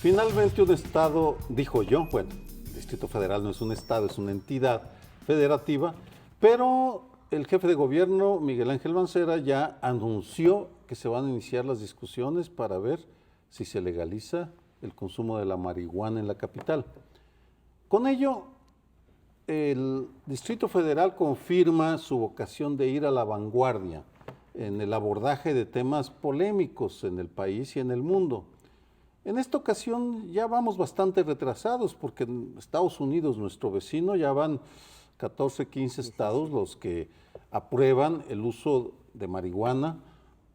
Finalmente un Estado, dijo yo, bueno, el Distrito Federal no es un Estado, es una entidad federativa, pero el jefe de gobierno, Miguel Ángel Mancera, ya anunció que se van a iniciar las discusiones para ver si se legaliza el consumo de la marihuana en la capital. Con ello, el Distrito Federal confirma su vocación de ir a la vanguardia en el abordaje de temas polémicos en el país y en el mundo. En esta ocasión ya vamos bastante retrasados porque en Estados Unidos, nuestro vecino, ya van 14, 15 estados los que aprueban el uso de marihuana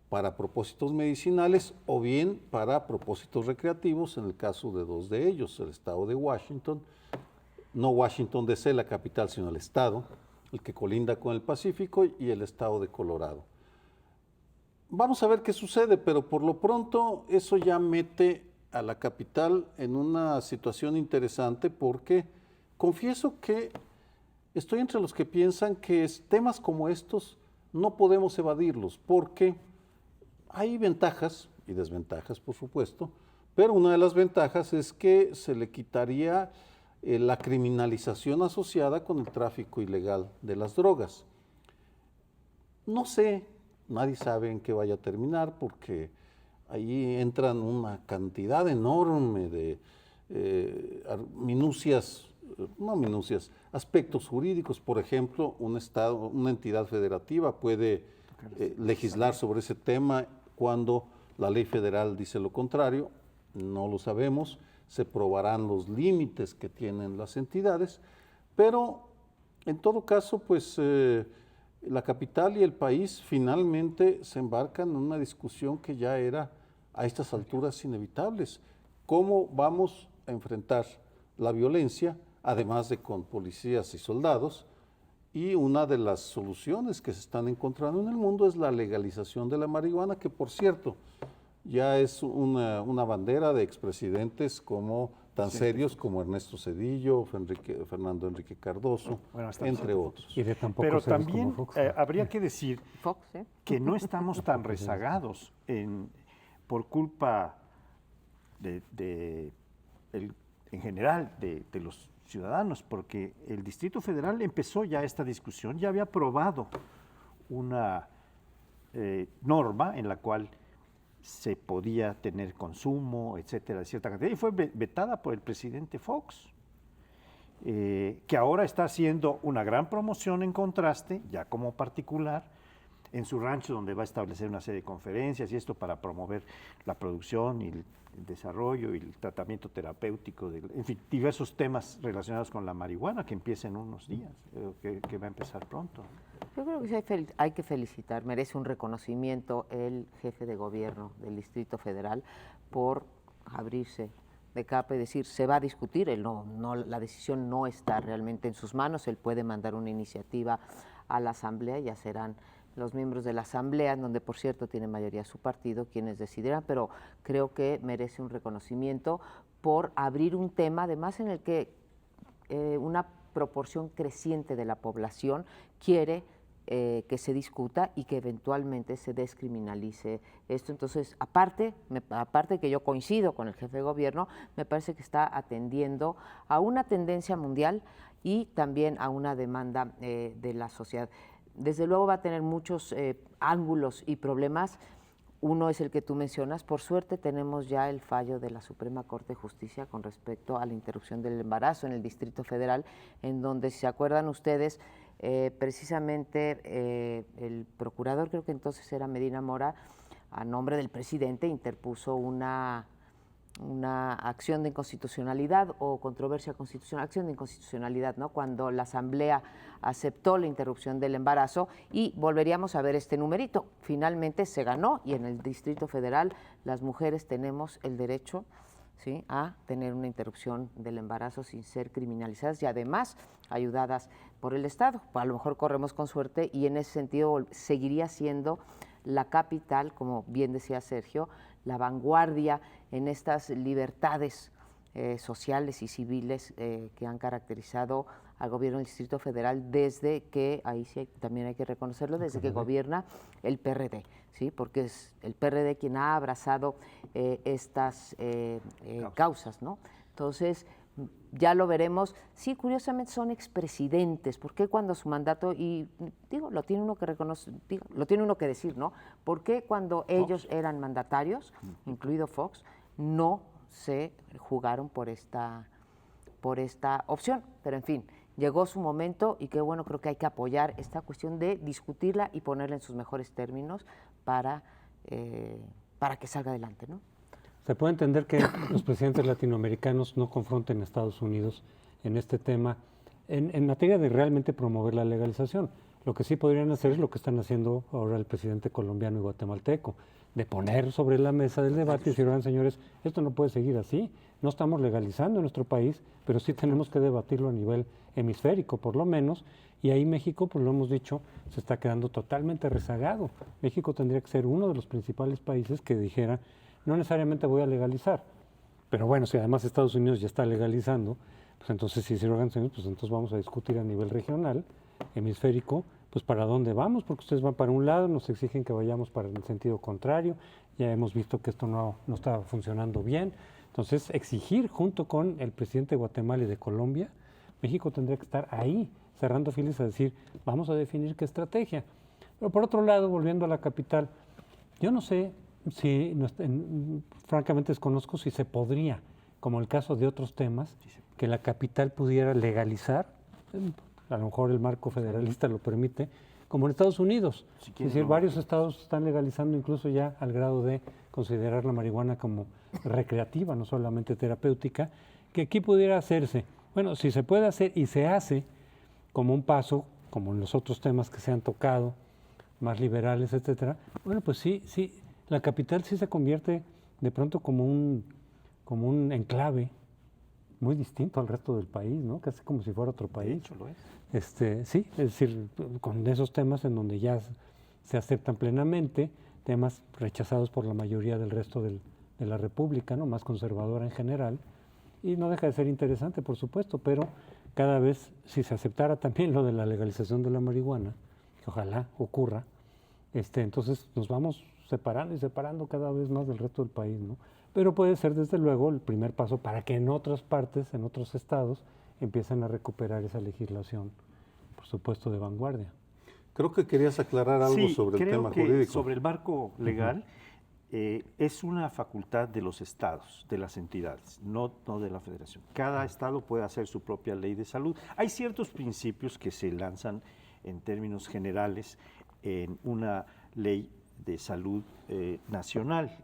para propósitos medicinales o bien para propósitos recreativos, en el caso de dos de ellos, el estado de Washington, no Washington DC, la capital, sino el estado, el que colinda con el Pacífico, y el estado de Colorado. Vamos a ver qué sucede, pero por lo pronto eso ya mete a la capital en una situación interesante porque confieso que estoy entre los que piensan que temas como estos no podemos evadirlos porque hay ventajas y desventajas, por supuesto, pero una de las ventajas es que se le quitaría la criminalización asociada con el tráfico ilegal de las drogas. No sé, nadie sabe en qué vaya a terminar porque ahí entran una cantidad enorme de aspectos jurídicos. Por ejemplo, un estado, una entidad federativa puede legislar sobre ese tema cuando la ley federal dice lo contrario, no lo sabemos, se probarán los límites que tienen las entidades, pero en todo caso, pues la capital y el país finalmente se embarcan en una discusión que ya era a estas alturas inevitables. ¿Cómo vamos a enfrentar la violencia, además de con policías y soldados? Y una de las soluciones que se están encontrando en el mundo es la legalización de la marihuana, que por cierto, ya es una bandera de expresidentes tan serios como Ernesto Zedillo, Fernando Enrique Cardoso, entre otros. Pero también habría que decir que no estamos tan rezagados por culpa en general de los ciudadanos, porque el Distrito Federal empezó ya esta discusión, ya había aprobado una norma en la cual se podía tener consumo, etcétera, de cierta cantidad, y fue vetada por el presidente Fox, que ahora está haciendo una gran promoción en contraste, ya como particular, en su rancho, donde va a establecer una serie de conferencias y esto para promover la producción y el desarrollo y el tratamiento terapéutico, en fin, diversos temas relacionados con la marihuana que empieza en unos días, que va a empezar pronto. Yo creo que hay que felicitar, merece un reconocimiento el jefe de gobierno del Distrito Federal por abrirse de capa y decir, se va a discutir, la decisión no está realmente en sus manos, él puede mandar una iniciativa a la Asamblea, ya serán los miembros de la Asamblea, donde por cierto tiene mayoría su partido, quienes decidirán, pero creo que merece un reconocimiento por abrir un tema, además en el que una proporción creciente de la población quiere que se discuta y que eventualmente se descriminalice esto. Entonces, aparte que yo coincido con el jefe de gobierno, me parece que está atendiendo a una tendencia mundial y también a una demanda de la sociedad. Desde luego va a tener muchos ángulos y problemas. Uno es el que tú mencionas. Por suerte tenemos ya el fallo de la Suprema Corte de Justicia con respecto a la interrupción del embarazo en el Distrito Federal, en donde, si se acuerdan ustedes, precisamente el procurador, creo que entonces era Medina Mora, a nombre del presidente interpuso una acción de inconstitucionalidad o controversia constitucional, acción de inconstitucionalidad, ¿no? Cuando la Asamblea aceptó la interrupción del embarazo y volveríamos a ver este numerito. Finalmente se ganó y en el Distrito Federal las mujeres tenemos el derecho, ¿sí?, a tener una interrupción del embarazo sin ser criminalizadas y además ayudadas por el Estado. A lo mejor corremos con suerte y en ese sentido seguiría siendo la capital, como bien decía Sergio, la vanguardia en estas libertades sociales y civiles que han caracterizado al gobierno del Distrito Federal desde que, ahí sí también hay que reconocerlo, desde que gobierna el PRD. ¿sí? Porque es el PRD quien ha abrazado estas causas, ¿no? Entonces, ya lo veremos. Sí, curiosamente son expresidentes. ¿Por qué cuando su mandato, y digo, lo tiene uno que reconocer, lo tiene uno que decir, ¿no? ¿Por qué cuando ellos eran mandatarios, incluido Fox, no se jugaron por esta opción? Pero en fin, llegó su momento y qué bueno, creo que hay que apoyar esta cuestión de discutirla y ponerla en sus mejores términos para que salga adelante, ¿no? Se puede entender que los presidentes latinoamericanos no confronten a Estados Unidos en este tema, en materia de realmente promover la legalización. Lo que sí podrían hacer es lo que están haciendo ahora el presidente colombiano y guatemalteco, de poner sobre la mesa del debate y decir, oigan, señores, esto no puede seguir así, no estamos legalizando en nuestro país, pero sí tenemos que debatirlo a nivel hemisférico, por lo menos, y ahí México, pues lo hemos dicho, se está quedando totalmente rezagado. México tendría que ser uno de los principales países que dijera, no necesariamente voy a legalizar, pero bueno, si además Estados Unidos ya está legalizando, pues entonces si se organizan, pues entonces vamos a discutir a nivel regional, hemisférico, pues para dónde vamos, porque ustedes van para un lado, nos exigen que vayamos para el sentido contrario, ya hemos visto que esto no está funcionando bien, entonces exigir junto con el presidente de Guatemala y de Colombia, México tendría que estar ahí, cerrando filas a decir, vamos a definir qué estrategia. Pero por otro lado, volviendo a la capital, yo no sé si, francamente desconozco si se podría, como el caso de otros temas, que la capital pudiera legalizar, a lo mejor el marco federalista lo permite, como en Estados Unidos. Es decir, varios estados están legalizando incluso ya al grado de considerar la marihuana como recreativa, no solamente terapéutica, que aquí pudiera hacerse. Bueno, si se puede hacer y se hace como un paso, como en los otros temas que se han tocado, más liberales, etcétera, bueno, pues sí, la capital sí se convierte de pronto como un enclave muy distinto al resto del país, ¿no? Casi como si fuera otro país. De hecho, lo es. Sí, es decir, con esos temas en donde ya se aceptan plenamente, temas rechazados por la mayoría del resto de la República, ¿no? Más conservadora en general, y no deja de ser interesante, por supuesto, pero cada vez, si se aceptara también lo de la legalización de la marihuana, que ojalá ocurra, entonces nos vamos separando y separando cada vez más del resto del país, ¿no? Pero puede ser desde luego el primer paso para que en otras partes, en otros estados, empiecen a recuperar esa legislación, por supuesto, de vanguardia. Creo que querías aclarar algo sobre el tema jurídico. Sobre el marco legal, es una facultad de los estados, de las entidades, no de la federación. Cada estado puede hacer su propia ley de salud. Hay ciertos principios que se lanzan en términos generales en una ley de salud nacional,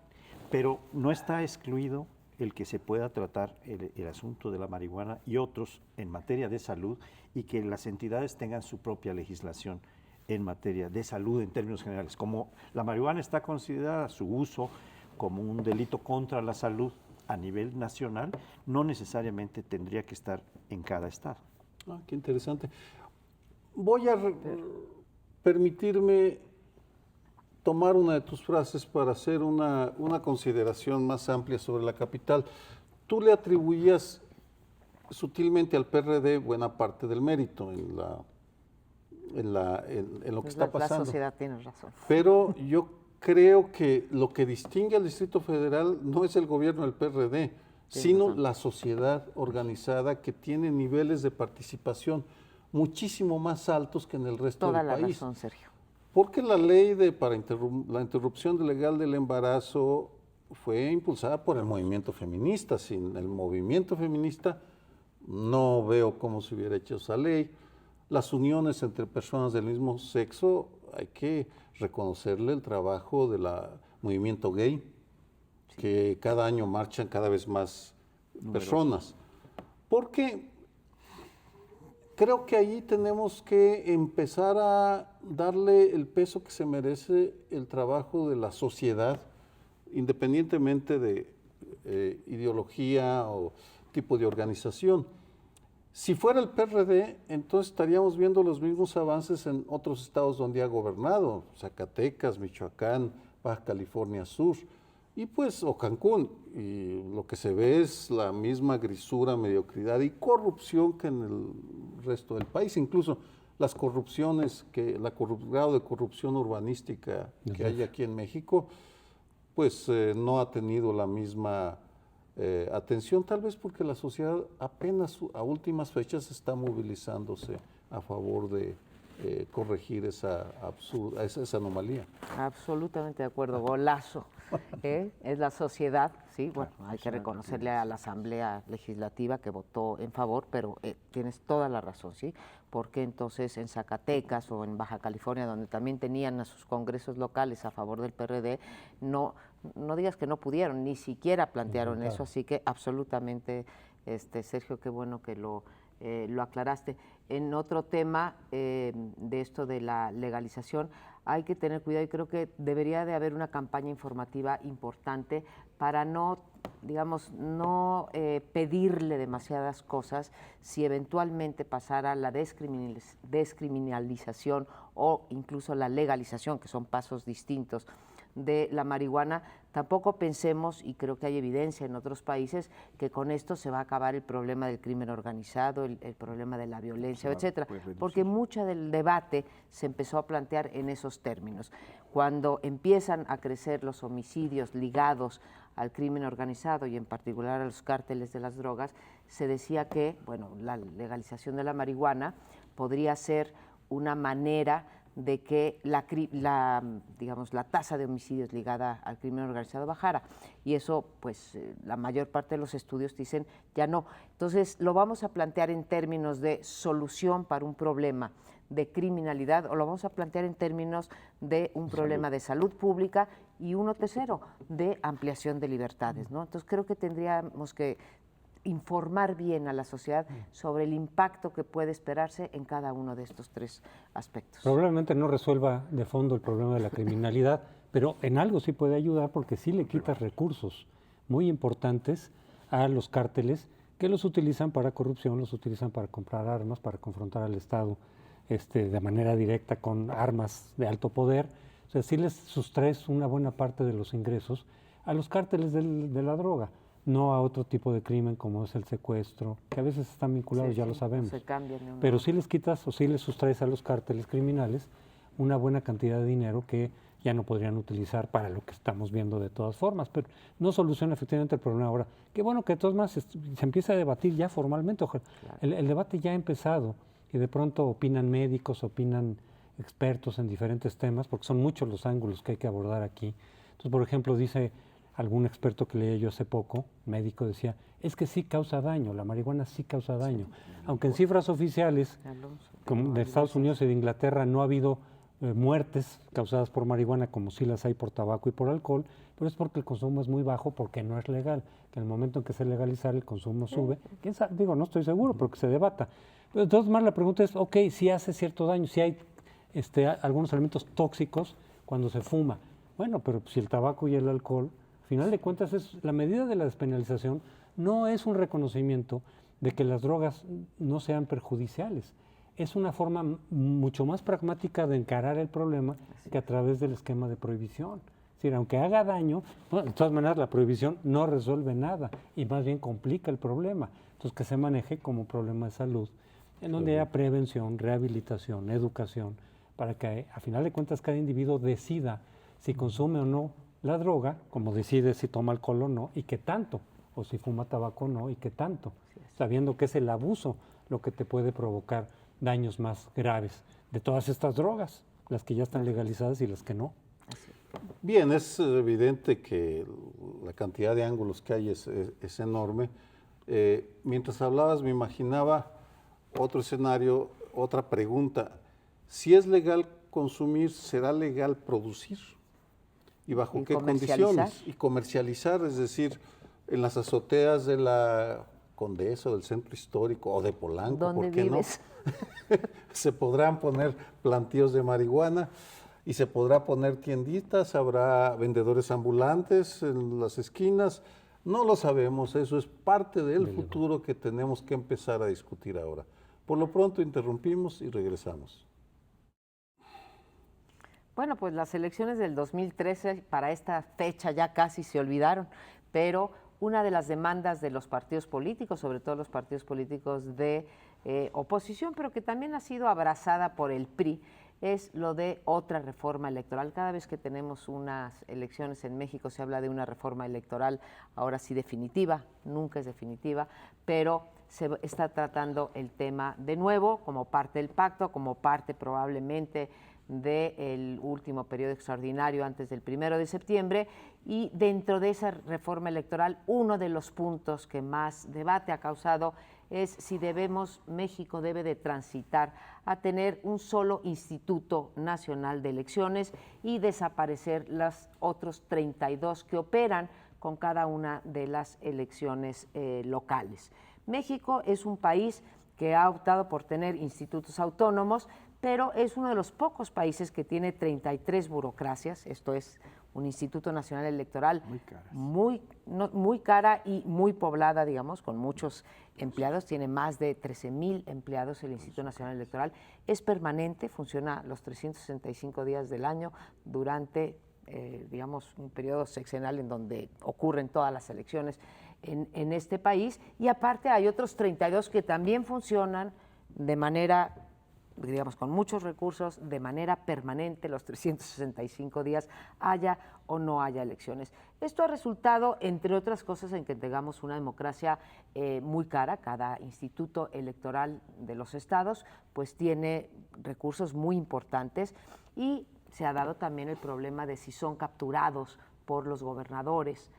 pero no está excluido el que se pueda tratar el asunto de la marihuana y otros en materia de salud y que las entidades tengan su propia legislación en materia de salud en términos generales. Como la marihuana está considerada su uso como un delito contra la salud a nivel nacional, no necesariamente tendría que estar en cada estado. Ah, qué interesante. Voy a permitirme tomar una de tus frases para hacer una consideración más amplia sobre la capital. Tú le atribuías sutilmente al PRD buena parte del mérito en lo que está pasando. La sociedad tiene razón. Pero yo creo que lo que distingue al Distrito Federal no es el gobierno del PRD, sino la sociedad organizada que tiene niveles de participación muchísimo más altos que en el resto del país. Toda la razón, Sergio. Porque la ley para la interrupción legal del embarazo fue impulsada por el movimiento feminista. Sin el movimiento feminista no veo cómo se hubiera hecho esa ley. Las uniones entre personas del mismo sexo, hay que reconocerle el trabajo del movimiento gay, que cada año marchan cada vez más personas. Porque creo que ahí tenemos que empezar a darle el peso que se merece el trabajo de la sociedad, independientemente de ideología o tipo de organización. Si fuera el PRD, entonces estaríamos viendo los mismos avances en otros estados donde ha gobernado, Zacatecas, Michoacán, Baja California Sur, y pues, o Cancún, y lo que se ve es la misma grisura, mediocridad y corrupción que en el resto del país. Incluso las corrupciones, grado de corrupción urbanística que hay aquí en México, pues no ha tenido la misma atención, tal vez porque la sociedad apenas a últimas fechas está movilizándose a favor de corregir esa anomalía. Absolutamente de acuerdo, golazo. Es la sociedad, sí, bueno, hay que reconocerle a la Asamblea Legislativa que votó en favor, pero tienes toda la razón, ¿sí? Porque entonces en Zacatecas o en Baja California, donde también tenían a sus congresos locales a favor del PRD, no digas que no pudieron, ni siquiera plantearon eso, así que absolutamente, Sergio, qué bueno que lo aclaraste. En otro tema de esto de la legalización, hay que tener cuidado y creo que debería de haber una campaña informativa importante para no pedirle demasiadas cosas si eventualmente pasara la descriminalización o incluso la legalización, que son pasos distintos, de la marihuana. Tampoco pensemos, y creo que hay evidencia en otros países, que con esto se va a acabar el problema del crimen organizado, el problema de la violencia, etcétera, porque mucho del debate se empezó a plantear en esos términos. Cuando empiezan a crecer los homicidios ligados al crimen organizado y en particular a los cárteles de las drogas, se decía que, bueno, la legalización de la marihuana podría ser una manera de que la tasa de homicidios ligada al crimen organizado bajara. Y eso, pues, la mayor parte de los estudios dicen ya no. Entonces, lo vamos a plantear en términos de solución para un problema de criminalidad o lo vamos a plantear en términos de un problema de salud pública y uno tercero, de ampliación de libertades, ¿no? Entonces, creo que tendríamos que informar bien a la sociedad sobre el impacto que puede esperarse en cada uno de estos tres aspectos. Probablemente no resuelva de fondo el problema de la criminalidad, pero en algo sí puede ayudar porque sí le quitas recursos muy importantes a los cárteles que los utilizan para corrupción, los utilizan para comprar armas, para confrontar al Estado de manera directa con armas de alto poder. O sea, sí les sustraes una buena parte de los ingresos a los cárteles de la droga, no a otro tipo de crimen como es el secuestro, que a veces están vinculados, ya lo sabemos. Se cambian, pero sí les quitas o sí les sustraes a los cárteles criminales una buena cantidad de dinero que ya no podrían utilizar para lo que estamos viendo de todas formas, pero no soluciona efectivamente el problema ahora. Qué bueno que de todas maneras se empieza a debatir ya formalmente, ojalá. El debate ya ha empezado y de pronto opinan médicos, opinan expertos en diferentes temas, porque son muchos los ángulos que hay que abordar aquí. Entonces, por ejemplo, dice algún experto que leí yo hace poco, médico, decía, es que sí causa daño, la marihuana sí causa daño. Aunque en cifras oficiales, como de Estados Unidos y de Inglaterra, no ha habido muertes causadas por marihuana como sí las hay por tabaco y por alcohol, pero es porque el consumo es muy bajo, porque no es legal, que en el momento en que se legalizara el consumo sube. ¿Quién sabe? Digo, no estoy seguro, porque se debata. Pero entonces más la pregunta es, ok, si hace cierto daño, si hay algunos elementos tóxicos cuando se fuma. Bueno, pero si el tabaco y el alcohol, al final de cuentas, la medida de la despenalización no es un reconocimiento de que las drogas no sean perjudiciales. Es una forma mucho más pragmática de encarar el problema que a través del esquema de prohibición. Es decir, aunque haga daño, bueno, de todas maneras la prohibición no resuelve nada y más bien complica el problema. Entonces, que se maneje como un problema de salud, en donde haya prevención, rehabilitación, educación, para que a final de cuentas cada individuo decida si consume o no la droga, como decide si toma alcohol o no, y qué tanto, o si fuma tabaco o no, y qué tanto, sabiendo que es el abuso lo que te puede provocar daños más graves de todas estas drogas, las que ya están legalizadas y las que no. Bien, es evidente que la cantidad de ángulos que hay es enorme. Mientras hablabas me imaginaba otro escenario, otra pregunta. Si es legal consumir, ¿será legal producir? ¿Y bajo qué condiciones? Y comercializar, es decir, en las azoteas de la Condesa o del Centro Histórico o de Polanco, ¿por qué vives? No? Se podrán poner plantíos de marihuana y se podrá poner tienditas, habrá vendedores ambulantes en las esquinas. No lo sabemos, eso es parte del futuro que tenemos que empezar a discutir ahora. Por lo pronto interrumpimos y regresamos. Bueno, pues las elecciones del 2013 para esta fecha ya casi se olvidaron, pero una de las demandas de los partidos políticos, sobre todo los partidos políticos de oposición, pero que también ha sido abrazada por el PRI, es lo de otra reforma electoral. Cada vez que tenemos unas elecciones en México se habla de una reforma electoral, ahora sí definitiva, nunca es definitiva, pero se está tratando el tema de nuevo como parte del pacto, como parte probablemente del último periodo extraordinario antes del 1 de septiembre, y dentro de esa reforma electoral uno de los puntos que más debate ha causado es si México debe de transitar a tener un solo Instituto Nacional de Elecciones y desaparecer los otros 32 que operan con cada una de las elecciones locales. México es un país que ha optado por tener institutos autónomos, pero es uno de los pocos países que tiene 33 burocracias, esto es un Instituto Nacional Electoral muy cara y muy poblada, digamos, con muchos empleados, tiene más de 13,000 empleados el Instituto Nacional Electoral, es permanente, funciona los 365 días del año durante, digamos, un periodo sexenal en donde ocurren todas las elecciones en este país, y aparte hay otros 32 que también funcionan de manera, digamos, con muchos recursos, de manera permanente, los 365 días, haya o no haya elecciones. Esto ha resultado, entre otras cosas, en que tengamos una democracia muy cara. Cada instituto electoral de los estados pues tiene recursos muy importantes, y se ha dado también el problema de si son capturados por los gobernadores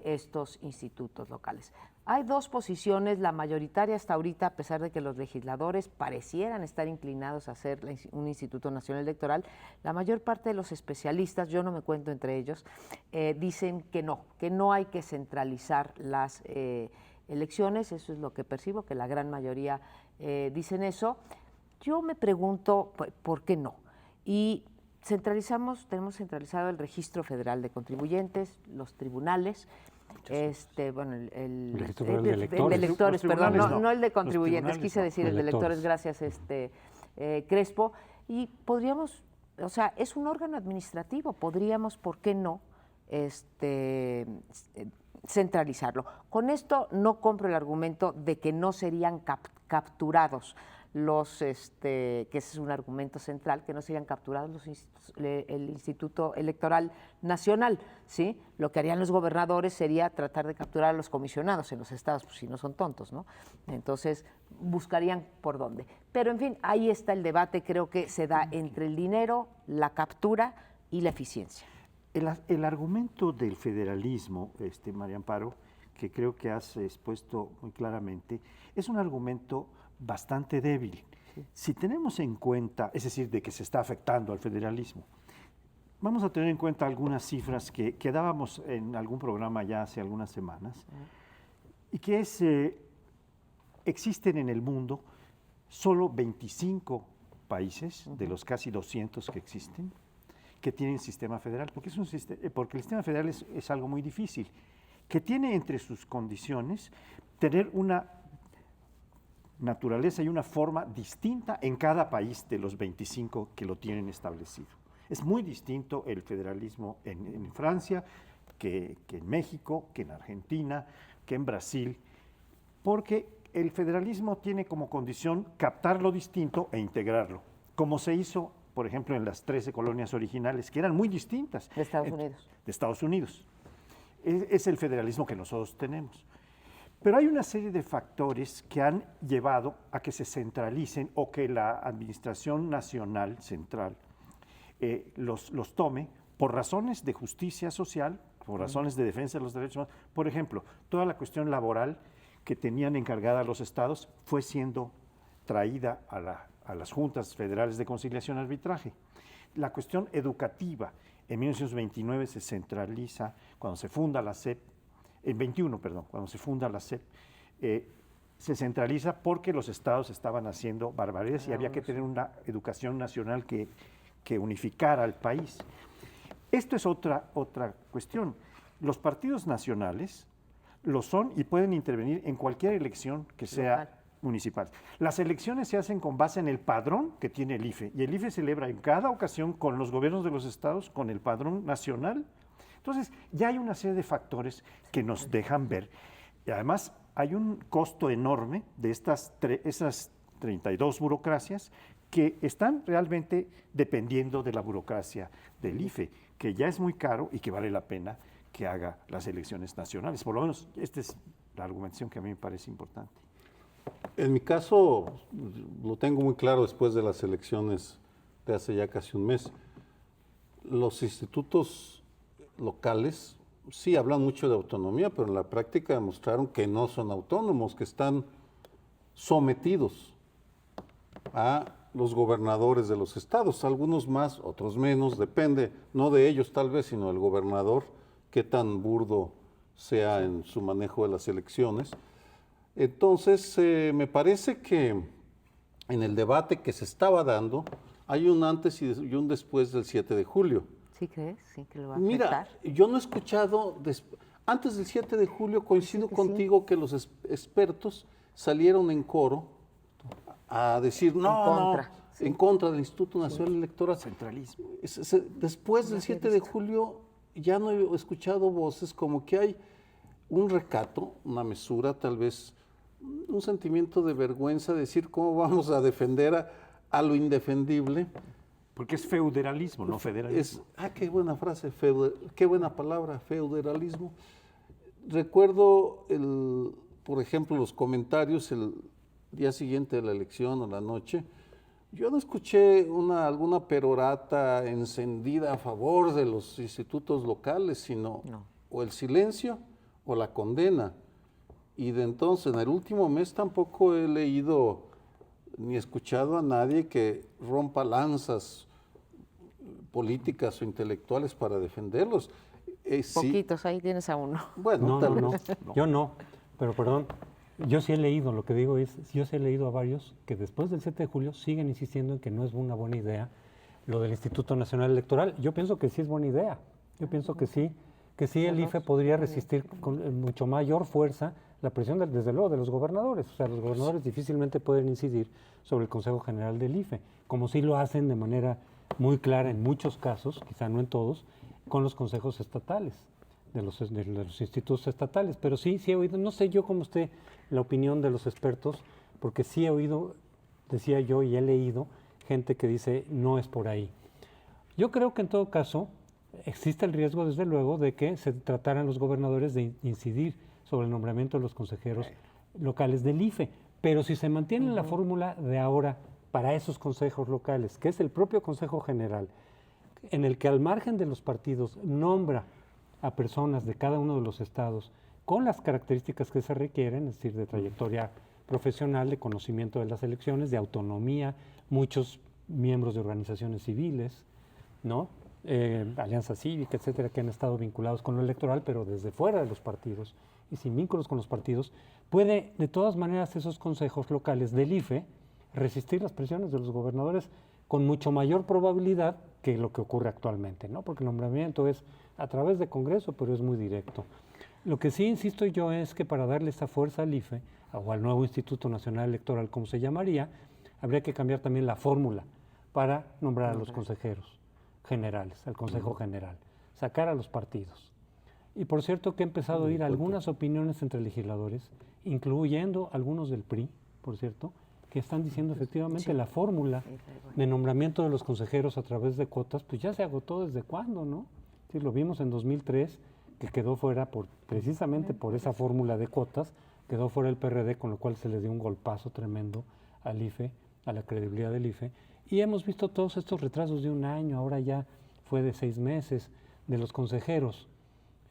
estos institutos locales. Hay dos posiciones, la mayoritaria hasta ahorita, a pesar de que los legisladores parecieran estar inclinados a hacer un Instituto Nacional Electoral, la mayor parte de los especialistas, yo no me cuento entre ellos, dicen que no hay que centralizar las elecciones, eso es lo que percibo, que la gran mayoría dicen eso. Yo me pregunto, ¿por qué no? Y tenemos centralizado el Registro Federal de Contribuyentes, los tribunales, bueno, el registro federal de electores, perdón, no el de Los contribuyentes, quise decir el de electores, gracias Crespo, y podríamos, o sea, es un órgano administrativo, podríamos, ¿por qué no?, centralizarlo. Con esto no compro el argumento de que no serían capturados que ese es un argumento central, que no serían capturados el Instituto Electoral Nacional, ¿sí? Lo que harían los gobernadores sería tratar de capturar a los comisionados en los estados, pues si no son tontos, ¿no? Entonces buscarían por dónde. Pero en fin, ahí está el debate, creo que se da entre el dinero, la captura y la eficiencia. El argumento del federalismo, María Amparo, que creo que has expuesto muy claramente, es un argumento bastante débil. Sí. Si tenemos en cuenta, es decir, de que se está afectando al federalismo, vamos a tener en cuenta algunas cifras que dábamos en algún programa ya hace algunas semanas, y que existen en el mundo solo 25 países de los casi 200 que existen que tienen sistema federal, porque el sistema federal es algo muy difícil, que tiene entre sus condiciones tener una naturaleza y una forma distinta en cada país de los 25 que lo tienen establecido. Es muy distinto el federalismo en Francia que en México, que en Argentina, que en Brasil, porque el federalismo tiene como condición captar lo distinto e integrarlo, como se hizo, por ejemplo, en las 13 colonias originales, que eran muy distintas. De Estados Unidos. De Estados Unidos. Es el federalismo que nosotros tenemos. Pero hay una serie de factores que han llevado a que se centralicen o que la Administración Nacional Central los tome por razones de justicia social, por razones de defensa de los derechos humanos. Por ejemplo, toda la cuestión laboral que tenían encargada los estados fue siendo traída a las juntas federales de conciliación y arbitraje. La cuestión educativa, en 1929 se centraliza, cuando se funda la SEP, en 21, perdón, cuando se funda la SEP, se centraliza porque los estados estaban haciendo barbaridades y había que tener una educación nacional que unificara al país. Esto es otra cuestión. Los partidos nacionales lo son y pueden intervenir en cualquier elección que sea municipal. Las elecciones se hacen con base en el padrón que tiene el IFE, y el IFE celebra en cada ocasión con los gobiernos de los estados, con el padrón nacional. Entonces, ya hay una serie de factores que nos dejan ver. Y además, hay un costo enorme de esas 32 burocracias que están realmente dependiendo de la burocracia del IFE, que ya es muy caro y que vale la pena que haga las elecciones nacionales. Por lo menos esta es la argumentación que a mí me parece importante. En mi caso, lo tengo muy claro después de las elecciones de hace ya casi un mes. Los institutos locales sí hablan mucho de autonomía, pero en la práctica demostraron que no son autónomos, que están sometidos a los gobernadores de los estados, algunos más, otros menos, depende, no de ellos tal vez, sino del gobernador, qué tan burdo sea en su manejo de las elecciones. Entonces, me parece que en el debate que se estaba dando, hay un antes y un después del 7 de julio. ¿Sí crees? ¿Sí que lo va a afectar? Mira, yo no he escuchado, antes del 7 de julio coincido contigo que los expertos salieron en coro a decir en contra del Instituto Nacional Electoral. Centralismo. Después del 7 de julio ya no he escuchado voces, como que hay un recato, una mesura, tal vez un sentimiento de vergüenza, de decir cómo vamos a defender a lo indefendible. Porque es feudalismo, no federalismo. Qué buena frase, qué buena palabra, feudalismo. Recuerdo, por ejemplo, los comentarios el día siguiente de la elección o la noche. Yo no escuché alguna perorata encendida a favor de los institutos locales, sino o el silencio o la condena. Y de entonces, en el último mes tampoco he leído ni escuchado a nadie que rompa lanzas políticas o intelectuales para defenderlos. Poquitos, ahí tienes a uno. Bueno, no, yo no, pero perdón, yo sí he leído, lo que digo es, yo sí he leído a varios que después del 7 de julio siguen insistiendo en que no es una buena idea lo del Instituto Nacional Electoral. Yo pienso que sí es buena idea, yo pienso que sí el IFE podría resistir con mucho mayor fuerza la presión, desde luego, de los gobernadores. O sea, los gobernadores difícilmente pueden incidir sobre el Consejo General del IFE, como sí lo hacen de manera muy clara en muchos casos, quizá no en todos, con los consejos estatales, de los institutos estatales. Pero sí he oído, no sé yo cómo esté la opinión de los expertos, porque sí he oído, decía yo, y he leído gente que dice no es por ahí. Yo creo que en todo caso existe el riesgo, desde luego, de que se trataran los gobernadores de incidir sobre el nombramiento de los consejeros locales del IFE. Pero si se mantiene la fórmula de ahora para esos consejos locales, que es el propio Consejo General, en el que al margen de los partidos nombra a personas de cada uno de los estados con las características que se requieren, es decir, de trayectoria profesional, de conocimiento de las elecciones, de autonomía, muchos miembros de organizaciones civiles, ¿no? Alianza Cívica, etcétera, que han estado vinculados con lo electoral, pero desde fuera de los partidos y sin vínculos con los partidos, puede de todas maneras esos consejos locales del IFE resistir las presiones de los gobernadores con mucho mayor probabilidad que lo que ocurre actualmente, ¿no? Porque el nombramiento es a través de Congreso, pero es muy directo. Lo que sí insisto yo es que para darle esa fuerza al IFE, o al nuevo Instituto Nacional Electoral, como se llamaría, habría que cambiar también la fórmula para nombrar a los consejeros generales, al Consejo General, sacar a los partidos. Y por cierto que he empezado a oír algunas opiniones entre legisladores, incluyendo algunos del PRI, por cierto, que están diciendo efectivamente la fórmula de nombramiento de los consejeros a través de cuotas, pues ya se agotó desde cuándo, ¿no? Sí, lo vimos en 2003, que quedó fuera precisamente por esa fórmula de cuotas, quedó fuera el PRD, con lo cual se le dio un golpazo tremendo al IFE, a la credibilidad del IFE. Y hemos visto todos estos retrasos de un año, ahora ya fue de 6 meses, de los consejeros,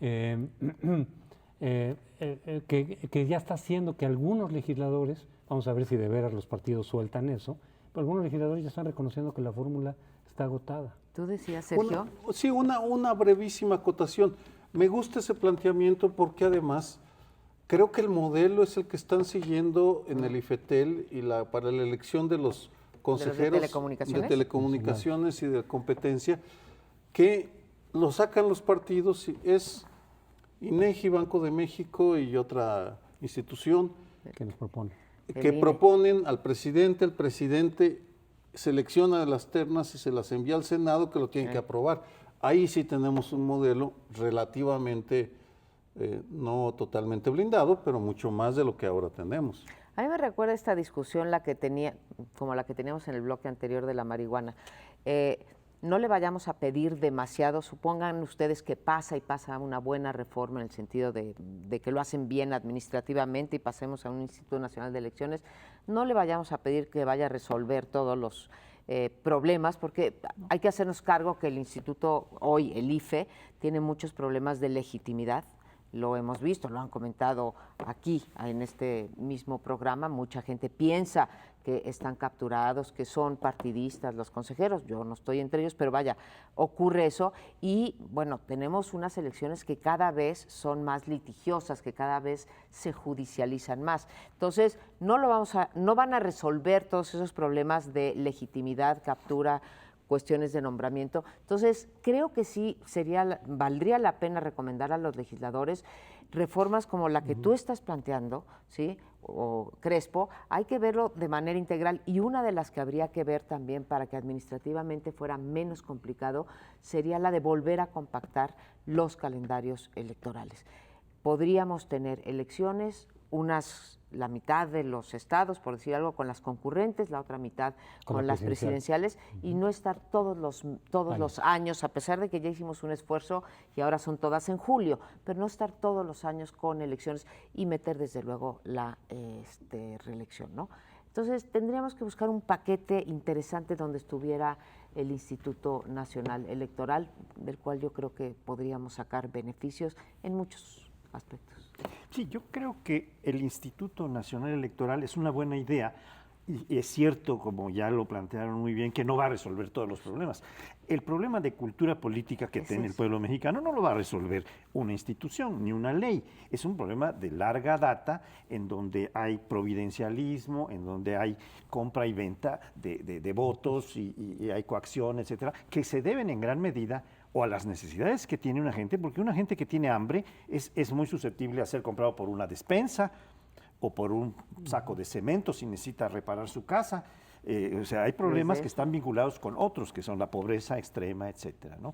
que ya está haciendo que algunos legisladores, vamos a ver si de veras los partidos sueltan eso, pero algunos legisladores ya están reconociendo que la fórmula está agotada. ¿Tú decías, Sergio? Una brevísima acotación. Me gusta ese planteamiento porque además creo que el modelo es el que están siguiendo en el IFETEL y para la elección de los consejeros de telecomunicaciones y de competencia, que lo sacan los partidos, es INEGI, Banco de México y otra institución que nos propone. Que proponen al presidente, el presidente selecciona de las ternas y se las envía al Senado, que lo tienen que aprobar. Ahí sí tenemos un modelo relativamente, no totalmente blindado, pero mucho más de lo que ahora tenemos. A mí me recuerda esta discusión como la que teníamos en el bloque anterior de la marihuana. No le vayamos a pedir demasiado, supongan ustedes que pasa una buena reforma en el sentido de que lo hacen bien administrativamente y pasemos a un Instituto Nacional de Elecciones, no le vayamos a pedir que vaya a resolver todos los problemas, porque hay que hacernos cargo que el instituto hoy, el IFE, tiene muchos problemas de legitimidad. Lo hemos visto, lo han comentado aquí en este mismo programa. Mucha gente piensa que están capturados, que son partidistas los consejeros. Yo no estoy entre ellos, pero vaya, ocurre eso. Y bueno, tenemos unas elecciones que cada vez son más litigiosas, que cada vez se judicializan más. Entonces, no van a resolver todos esos problemas de legitimidad, captura, cuestiones de nombramiento. Entonces, creo que sí valdría la pena recomendar a los legisladores reformas como la que tú estás planteando, ¿sí? O Crespo, hay que verlo de manera integral, y una de las que habría que ver también para que administrativamente fuera menos complicado sería la de volver a compactar los calendarios electorales. Podríamos tener elecciones, la mitad de los estados, por decir algo, con las concurrentes, la otra mitad con las presidenciales, y no estar todos los años, a pesar de que ya hicimos un esfuerzo y ahora son todas en julio, pero no estar todos los años con elecciones y meter desde luego la reelección, ¿no? Entonces tendríamos que buscar un paquete interesante donde estuviera el Instituto Nacional Electoral, del cual yo creo que podríamos sacar beneficios en muchos aspectos. Sí, yo creo que el Instituto Nacional Electoral es una buena idea, y es cierto, como ya lo plantearon muy bien, que no va a resolver todos los problemas. El problema de cultura política que tiene el pueblo mexicano no lo va a resolver una institución ni una ley. Es un problema de larga data en donde hay providencialismo, en donde hay compra y venta de votos y hay coacción, etcétera, que se deben en gran medida o a las necesidades que tiene una gente, porque una gente que tiene hambre es muy susceptible a ser comprado por una despensa o por un saco de cemento si necesita reparar su casa. O sea, hay problemas que están vinculados con otros, que son la pobreza extrema, etcétera, ¿no?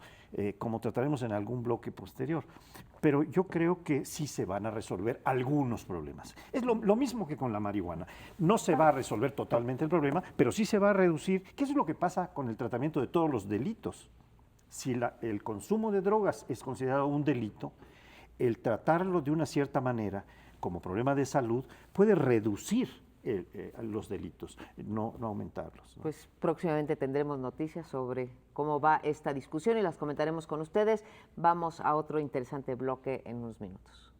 Como trataremos en algún bloque posterior. Pero yo creo que sí se van a resolver algunos problemas. Es lo mismo que con la marihuana. No se va a resolver totalmente el problema, pero sí se va a reducir. ¿Qué es lo que pasa con el tratamiento de todos los delitos? Si el consumo de drogas es considerado un delito, el tratarlo de una cierta manera como problema de salud puede reducir los delitos, no aumentarlos, ¿no? Pues próximamente tendremos noticias sobre cómo va esta discusión y las comentaremos con ustedes. Vamos a otro interesante bloque en unos minutos.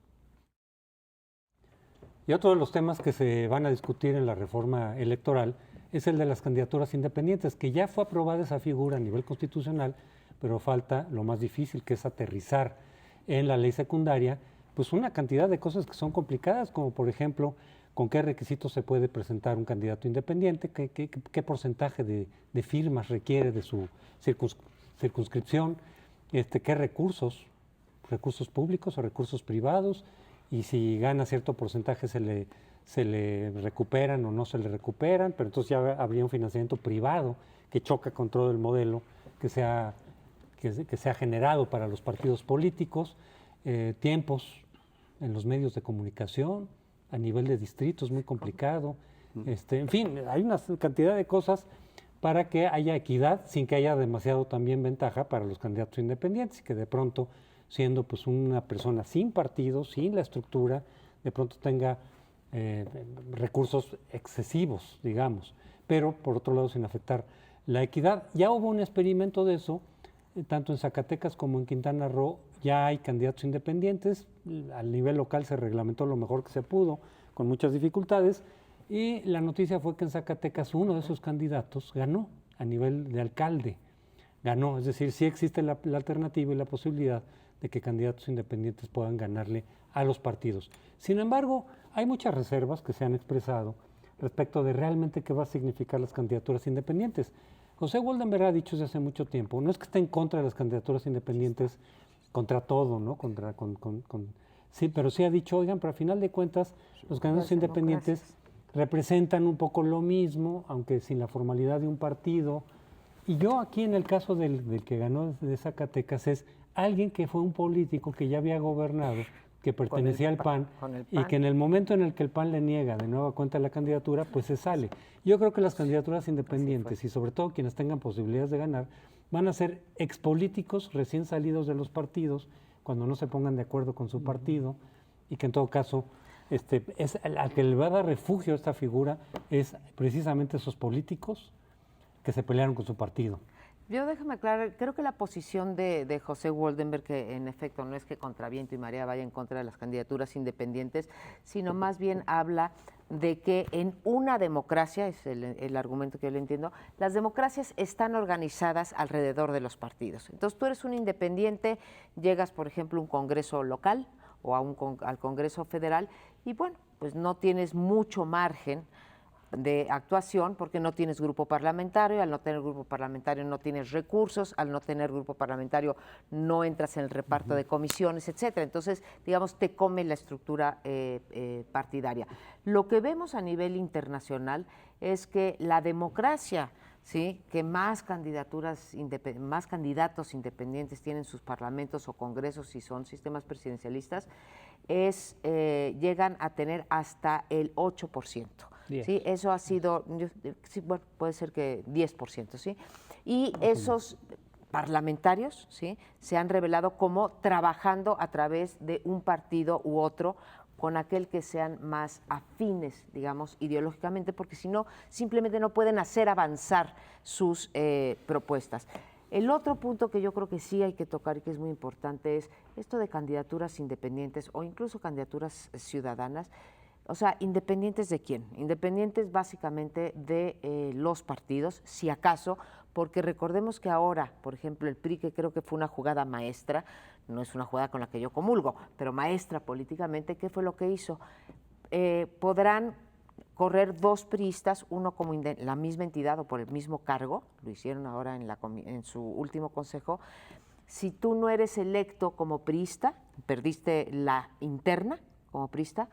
Y otro de los temas que se van a discutir en la reforma electoral es el de las candidaturas independientes, que ya fue aprobada esa figura a nivel constitucional, pero falta lo más difícil, que es aterrizar en la ley secundaria pues una cantidad de cosas que son complicadas, como por ejemplo, con qué requisitos se puede presentar un candidato independiente, qué porcentaje de firmas requiere de su circunscripción, qué recursos públicos o recursos privados, y si gana cierto porcentaje se le recuperan o no se le recuperan, pero entonces ya habría un financiamiento privado que choca con todo el modelo que se ha generado para los partidos políticos, tiempos en los medios de comunicación, a nivel de distritos muy complicado, en fin, hay una cantidad de cosas para que haya equidad sin que haya demasiado también ventaja para los candidatos independientes, que de pronto, siendo pues una persona sin partido, sin la estructura, de pronto tenga recursos excesivos, digamos, pero por otro lado sin afectar la equidad. Ya hubo un experimento de eso, tanto en Zacatecas como en Quintana Roo, ya hay candidatos independientes, al nivel local se reglamentó lo mejor que se pudo, con muchas dificultades, y la noticia fue que en Zacatecas uno de esos candidatos ganó a nivel de alcalde, ganó, es decir, sí existe la alternativa y la posibilidad de que candidatos independientes puedan ganarle a los partidos. Sin embargo, hay muchas reservas que se han expresado respecto de realmente qué va a significar las candidaturas independientes. José Woldenberg ha dicho desde hace mucho tiempo, no es que esté en contra de las candidaturas independientes, contra todo, ¿no? Sí, pero sí ha dicho, oigan, pero al final de cuentas, los candidatos independientes representan un poco lo mismo, aunque sin la formalidad de un partido. Y yo aquí en el caso del que ganó de Zacatecas es alguien que fue un político que ya había gobernado que pertenecía al PAN, y que en el momento en el que el PAN le niega de nueva cuenta la candidatura, pues se sale. Yo creo que las candidaturas independientes y sobre todo quienes tengan posibilidades de ganar van a ser expolíticos recién salidos de los partidos, cuando no se pongan de acuerdo con su partido, y que en todo caso al que le va a dar refugio a esta figura es precisamente esos políticos que se pelearon con su partido. Yo déjame aclarar, creo que la posición de José Woldenberg, que en efecto no es que contra viento y marea vaya en contra de las candidaturas independientes, sino más bien habla de que en una democracia, es el argumento que yo le entiendo, las democracias están organizadas alrededor de los partidos. Entonces tú eres un independiente, llegas por ejemplo a un congreso local o al Congreso Federal y bueno, pues no tienes mucho margen de actuación porque no tienes grupo parlamentario, al no tener grupo parlamentario no tienes recursos, al no tener grupo parlamentario no entras en el reparto de comisiones, etcétera. Entonces, digamos, te come la estructura partidaria. Lo que vemos a nivel internacional es que la democracia, ¿sí?, que más candidatos independientes tienen sus parlamentos o congresos si son sistemas presidencialistas, llegan a tener hasta el 8%. ¿Sí? Eso ha sido, sí, bueno, puede ser que 10%, ¿sí? Y esos parlamentarios, ¿sí?, se han revelado como trabajando a través de un partido u otro con aquel que sean más afines, digamos, ideológicamente, porque si no, simplemente no pueden hacer avanzar sus propuestas. El otro punto que yo creo que sí hay que tocar y que es muy importante es esto de candidaturas independientes o incluso candidaturas ciudadanas. O sea, ¿independientes de quién? Independientes básicamente de los partidos, si acaso, porque recordemos que ahora, por ejemplo, el PRI, que creo que fue una jugada maestra, no es una jugada con la que yo comulgo, pero maestra políticamente, ¿qué fue lo que hizo? Podrán correr dos priistas, uno como la misma entidad o por el mismo cargo, lo hicieron ahora en su último consejo. Si tú no eres electo como priista, perdiste la interna como priista,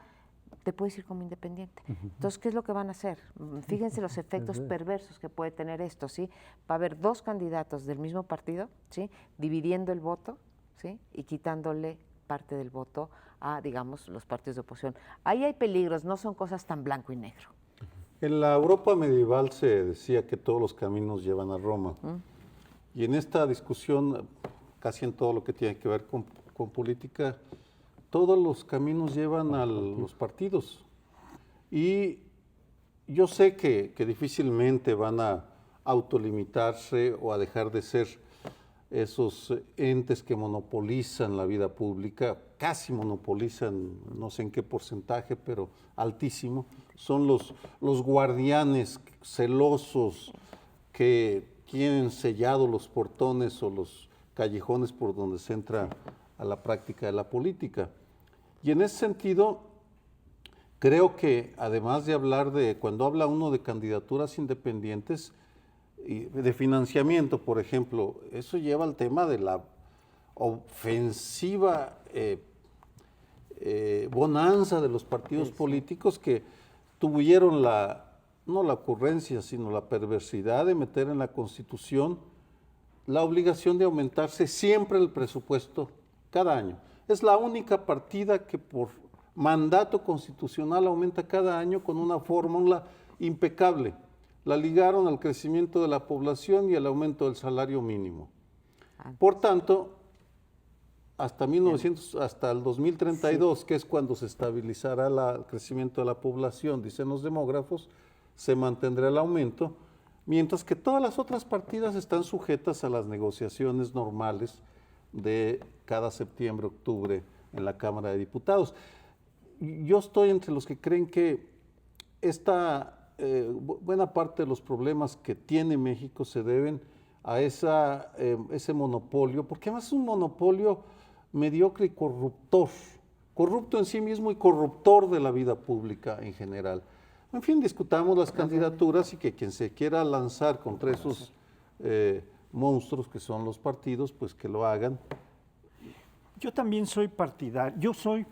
te puedes ir como independiente. Entonces, ¿qué es lo que van a hacer? Fíjense los efectos perversos que puede tener esto, ¿sí? Va a haber dos candidatos del mismo partido, ¿sí?, dividiendo el voto, ¿sí?, y quitándole parte del voto a, digamos, los partidos de oposición. Ahí hay peligros, no son cosas tan blanco y negro. En la Europa medieval se decía que todos los caminos llevan a Roma. Y en esta discusión, casi en todo lo que tiene que ver con política, todos los caminos llevan a los partidos. Y yo sé que difícilmente van a autolimitarse o a dejar de ser esos entes que monopolizan la vida pública, casi monopolizan, no sé en qué porcentaje, pero altísimo. Son los guardianes celosos que tienen sellados los portones o los callejones por donde se entra a la práctica de la política. Y en ese sentido, creo que además de hablar cuando habla uno de candidaturas independientes, y de financiamiento, por ejemplo, eso lleva al tema de la ofensiva bonanza de los partidos políticos que tuvieron no la ocurrencia, sino la perversidad de meter en la Constitución la obligación de aumentarse siempre el presupuesto cada año. Es la única partida que por mandato constitucional aumenta cada año con una fórmula impecable. La ligaron al crecimiento de la población y al aumento del salario mínimo. Por tanto, hasta el 2032, que es cuando se estabilizará el crecimiento de la población, dicen los demógrafos, se mantendrá el aumento, mientras que todas las otras partidas están sujetas a las negociaciones normales de cada septiembre, octubre en la Cámara de Diputados. Yo estoy entre los que creen que buena parte de los problemas que tiene México se deben a ese monopolio, porque además es un monopolio mediocre y corrupto en sí mismo y corruptor de la vida pública en general. En fin, discutamos las candidaturas y que quien se quiera lanzar contra esos monstruos que son los partidos, pues que lo hagan. Yo también soy partidario, yo soy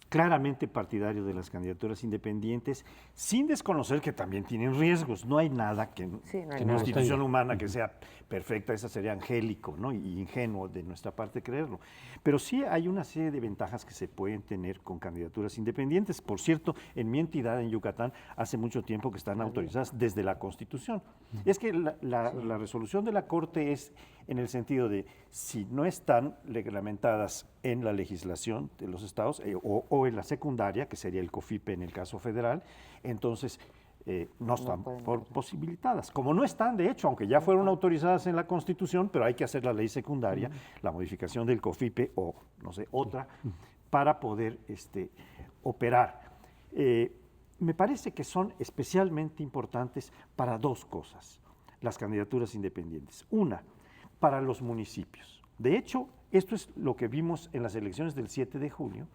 claramente partidario de las candidaturas independientes, sin desconocer que también tienen riesgos. No hay nada que, Sí, no hay que nada. una institución humana que sea perfecta, esa sería angélico, ¿no? Y ingenuo de nuestra parte creerlo. Pero sí hay una serie de ventajas que se pueden tener con candidaturas independientes. Por cierto, en mi entidad, en Yucatán, hace mucho tiempo que están autorizadas desde la Constitución. Es que la resolución de la Corte es en el sentido de si no están reglamentadas en la legislación de los estados o en la secundaria, que sería el COFIPE en el caso federal, entonces no están posibilitadas. Como no están, de hecho, aunque ya fueron autorizadas en la Constitución, pero hay que hacer la ley secundaria, la modificación del COFIPE o, no sé, otra, para poder operar. Me parece que son especialmente importantes para dos cosas, las candidaturas independientes. Una, para los municipios. De hecho, esto es lo que vimos en las elecciones del 7 de julio.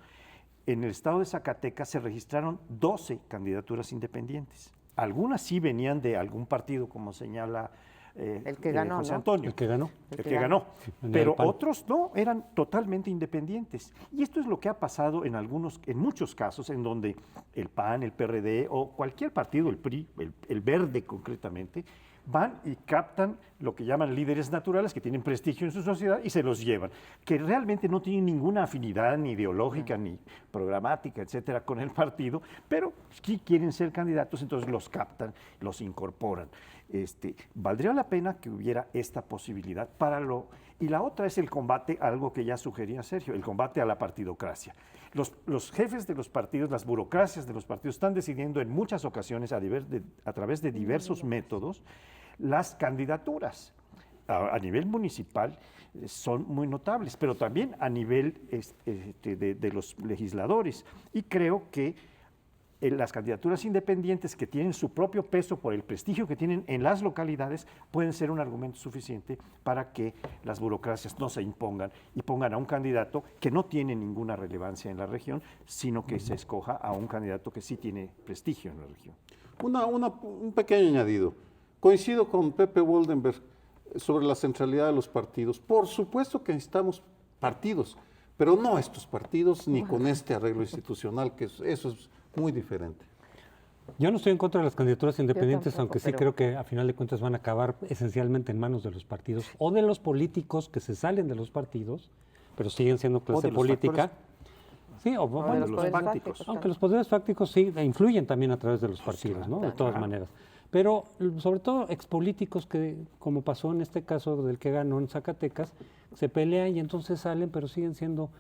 En el estado de Zacatecas se registraron 12 candidaturas independientes. Algunas sí venían de algún partido, como señala el que ganó, José ¿no? Antonio. El que ganó. El que ganó. Pero otros no, eran totalmente independientes. Y esto es lo que ha pasado en muchos casos, en donde el PAN, el PRD o cualquier partido, el PRI, el Verde concretamente, van y captan lo que llaman líderes naturales que tienen prestigio en su sociedad y se los llevan, que realmente no tienen ninguna afinidad ni ideológica ni programática, etcétera, con el partido, pero sí quieren ser candidatos, entonces los captan, los incorporan. Valdría la pena que hubiera esta posibilidad y la otra es el combate a algo que ya sugería Sergio, el combate a la partidocracia. Los jefes de los partidos, las burocracias de los partidos están decidiendo en muchas ocasiones a través de diversos métodos las candidaturas. A nivel municipal son muy notables, pero también a nivel de los legisladores. Y creo que las candidaturas independientes que tienen su propio peso por el prestigio que tienen en las localidades pueden ser un argumento suficiente para que las burocracias no se impongan y pongan a un candidato que no tiene ninguna relevancia en la región, sino que se escoja a un candidato que sí tiene prestigio en la región. Un pequeño añadido. Coincido con Pepe Woldenberg sobre la centralidad de los partidos. Por supuesto que necesitamos partidos, pero no estos partidos ni con este arreglo institucional, que eso es muy diferente. Yo no estoy en contra de las candidaturas independientes, tampoco, aunque sí creo que a final de cuentas van a acabar esencialmente en manos de los partidos o de los políticos que se salen de los partidos, pero siguen siendo clase política. Sí, o bueno, los fácticos. Aunque los poderes fácticos sí influyen también a través de los partidos, ¿no? De todas maneras. Pero sobre todo expolíticos que, como pasó en este caso del que ganó en Zacatecas, se pelean y entonces salen, pero siguen siendo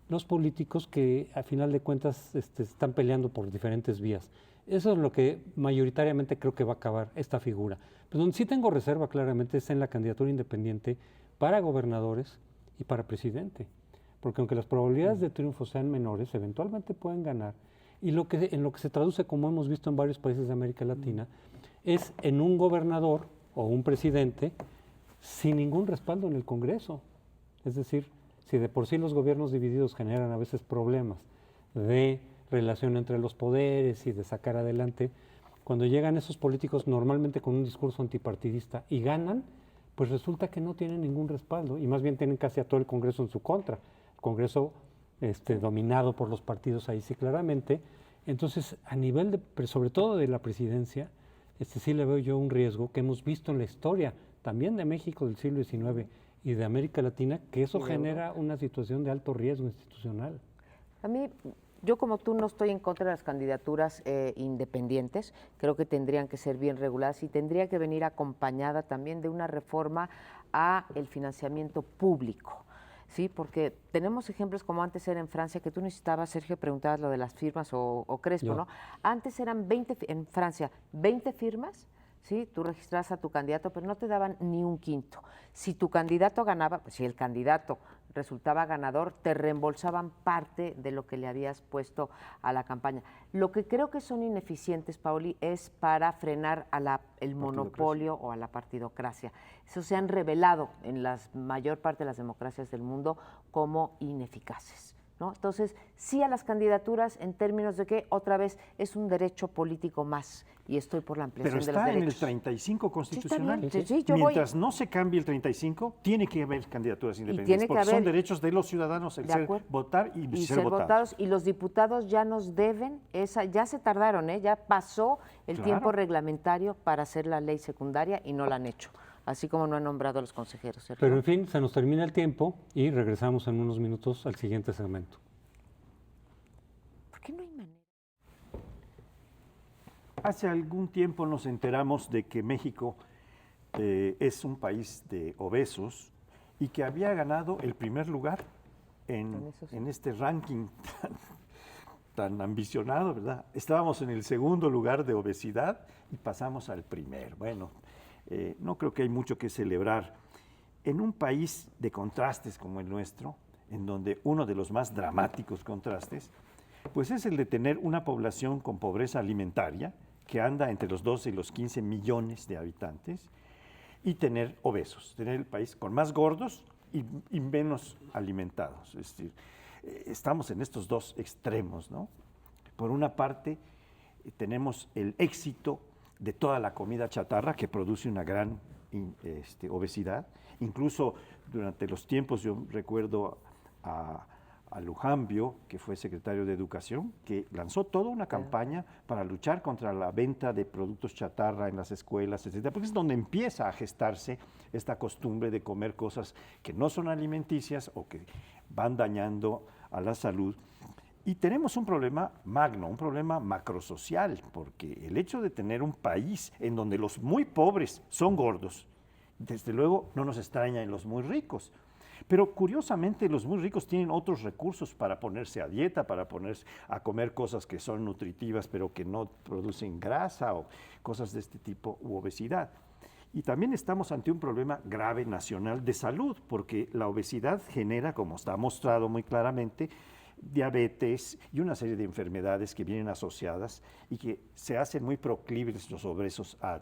los políticos que a final de cuentas están peleando por diferentes vías. Eso es lo que mayoritariamente creo que va a acabar esta figura. Pero donde sí tengo reserva claramente es en la candidatura independiente para gobernadores y para presidente. Porque aunque las probabilidades de triunfo sean menores, eventualmente pueden ganar. Y en lo que se traduce, como hemos visto en varios países de América Latina, es en un gobernador o un presidente sin ningún respaldo en el Congreso. Es decir, si de por sí los gobiernos divididos generan a veces problemas de relación entre los poderes y de sacar adelante, cuando llegan esos políticos normalmente con un discurso antipartidista y ganan, pues resulta que no tienen ningún respaldo y más bien tienen casi a todo el Congreso en su contra. El Congreso dominado por los partidos ahí sí claramente. Entonces, a nivel sobre todo de la presidencia, sí le veo yo un riesgo que hemos visto en la historia también de México del siglo XIX y de América Latina, que eso genera una situación de alto riesgo institucional. A mí, yo como tú no estoy en contra de las candidaturas independientes, creo que tendrían que ser bien reguladas y tendría que venir acompañada también de una reforma a el financiamiento público. Sí, porque tenemos ejemplos como antes era en Francia, que tú necesitabas, Sergio, preguntabas lo de las firmas o Crespo, ¿no? Antes eran 20, en Francia, 20 firmas, ¿sí? Tú registrabas a tu candidato, pero no te daban ni un quinto. Si tu candidato ganaba, pues si el candidato resultaba ganador, te reembolsaban parte de lo que le habías puesto a la campaña. Lo que creo que son ineficientes, Paoli, es para frenar a el monopolio o a la partidocracia. Eso se han revelado en la mayor parte de las democracias del mundo como ineficaces. ¿no? Entonces, sí a las candidaturas en términos de que, otra vez, es un derecho político más y estoy por la ampliación Pero de los está en derechos. el 35 constitucional. Sí, está bien. Sí, yo Mientras voy. no se cambie el 35, tiene que haber candidaturas tiene independientes, que porque son haber- derechos de los ciudadanos el De ser acuerdo. votar y, Y ser ser votados. votados, y los diputados ya nos deben, ya se tardaron, ya pasó el Claro. tiempo reglamentario para hacer la ley secundaria y no la han hecho, así como no han nombrado a los consejeros. ¿Cierto? Pero en fin, se nos termina el tiempo y regresamos en unos minutos al siguiente segmento. ¿Por qué no hay manera? Hace algún tiempo nos enteramos de que México es un país de obesos y que había ganado el primer lugar En eso sí. en este ranking tan ambicionado, ¿verdad? Estábamos en el segundo lugar de obesidad y pasamos al primer. Bueno, no creo que hay mucho que celebrar. En un país de contrastes como el nuestro, en donde uno de los más dramáticos contrastes, pues es el de tener una población con pobreza alimentaria, que anda entre los 12 y los 15 millones de habitantes, y tener obesos, tener el país con más gordos y menos alimentados. Es decir, estamos en estos dos extremos, ¿no? Por una parte, tenemos el éxito de toda la comida chatarra que produce una gran obesidad. Incluso durante los tiempos, yo recuerdo a Lujambio, que fue secretario de Educación, que lanzó toda una campaña para luchar contra la venta de productos chatarra en las escuelas, etcétera, porque es donde empieza a gestarse esta costumbre de comer cosas que no son alimenticias o que van dañando a la salud. Y tenemos un problema magno, un problema macrosocial, porque el hecho de tener un país en donde los muy pobres son gordos, desde luego no nos extraña en los muy ricos. Pero curiosamente los muy ricos tienen otros recursos para ponerse a dieta, para ponerse a comer cosas que son nutritivas pero que no producen grasa o cosas de este tipo u obesidad. Y también estamos ante un problema grave nacional de salud, porque la obesidad genera, como está mostrado muy claramente, diabetes y una serie de enfermedades que vienen asociadas y que se hacen muy proclives los obesos a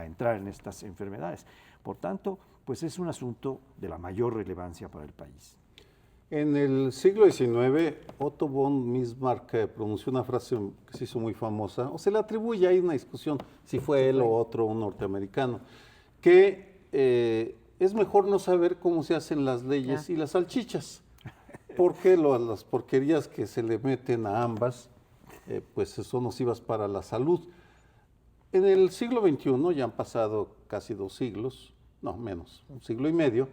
entrar en estas enfermedades. Por tanto, pues es un asunto de la mayor relevancia para el país. En el siglo XIX, Otto von Bismarck pronunció una frase que se hizo muy famosa, o se le atribuye, hay una discusión si fue él o otro, un norteamericano, que es mejor no saber cómo se hacen las leyes y las salchichas, porque las porquerías que se le meten a ambas, pues son nocivas para la salud. En el siglo XXI, ya han pasado casi 2 siglos, no menos, 1 siglo y medio,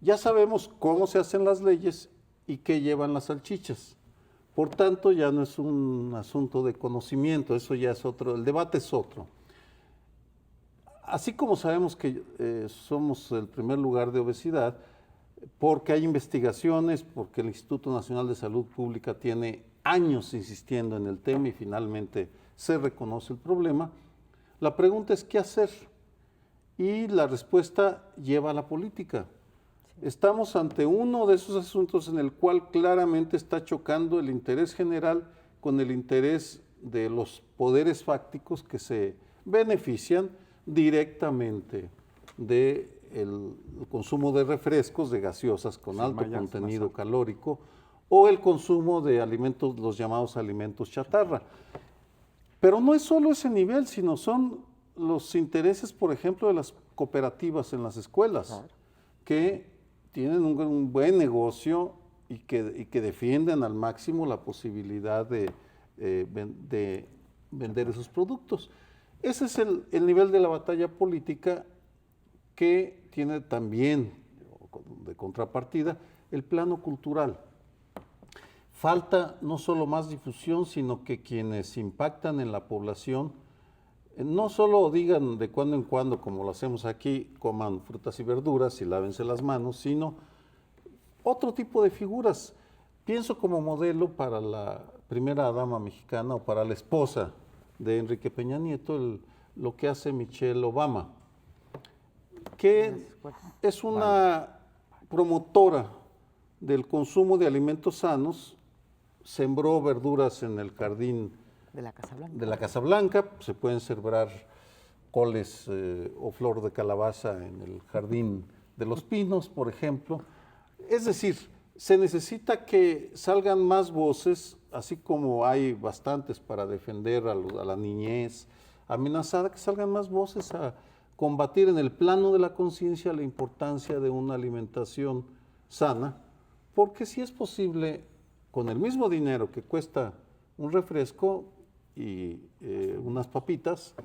ya sabemos cómo se hacen las leyes y qué llevan las salchichas. Por tanto, ya no es un asunto de conocimiento, eso ya es otro, el debate es otro. Así como sabemos que somos el primer lugar de obesidad, porque hay investigaciones, porque el Instituto Nacional de Salud Pública tiene años insistiendo en el tema y finalmente se reconoce el problema, la pregunta es ¿qué hacer? Y la respuesta lleva a la política. Estamos ante uno de esos asuntos en el cual claramente está chocando el interés general con el interés de los poderes fácticos que se benefician directamente del consumo de refrescos, de gaseosas con alto contenido calórico o el consumo de alimentos, los llamados alimentos chatarra. Pero no es solo ese nivel, sino son los intereses, por ejemplo, de las cooperativas en las escuelas, que tienen un buen negocio y que defienden al máximo la posibilidad de vender esos productos. Ese es el nivel de la batalla política que tiene también, de contrapartida, el plano cultural. Falta no solo más difusión, sino que quienes impactan en la población no solo digan de cuando en cuando, como lo hacemos aquí, coman frutas y verduras y lávense las manos, sino otro tipo de figuras. Pienso como modelo para la primera dama mexicana o para la esposa de Enrique Peña Nieto, lo que hace Michelle Obama, que es una promotora del consumo de alimentos sanos, sembró verduras en el jardín de la Casa Blanca. De la Casa Blanca, se pueden sembrar coles o flor de calabaza en el jardín de los pinos, por ejemplo. Es decir, Se necesita que salgan más voces, así como hay bastantes para defender a la niñez amenazada, que salgan más voces a combatir en el plano de la conciencia la importancia de una alimentación sana, porque si es posible, con el mismo dinero que cuesta un refresco y unas papitas,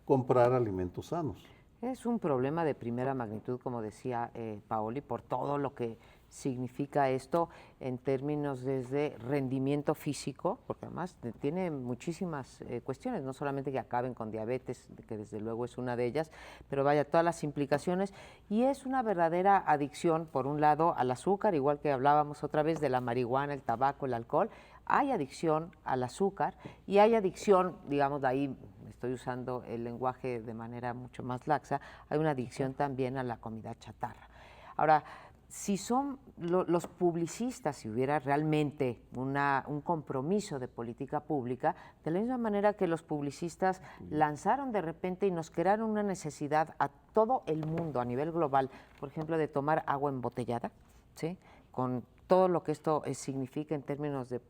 comprar alimentos sanos. Es un problema de primera magnitud, como decía Paoli, por todo lo que significa esto en términos desde rendimiento físico, porque además tiene muchísimas cuestiones, no solamente que acaben con diabetes, que desde luego es una de ellas, pero vaya, todas las implicaciones, y es una verdadera adicción, por un lado, al azúcar, igual que hablábamos otra vez de la marihuana, el tabaco, el alcohol. Hay adicción al azúcar y hay adicción, digamos, de ahí estoy usando el lenguaje de manera mucho más laxa, hay una adicción también a la comida chatarra. Ahora, si son los publicistas, si hubiera realmente un compromiso de política pública, de la misma manera que los publicistas lanzaron de repente y nos crearon una necesidad a todo el mundo a nivel global, por ejemplo, de tomar agua embotellada, ¿sí? Con todo lo que esto significa en términos de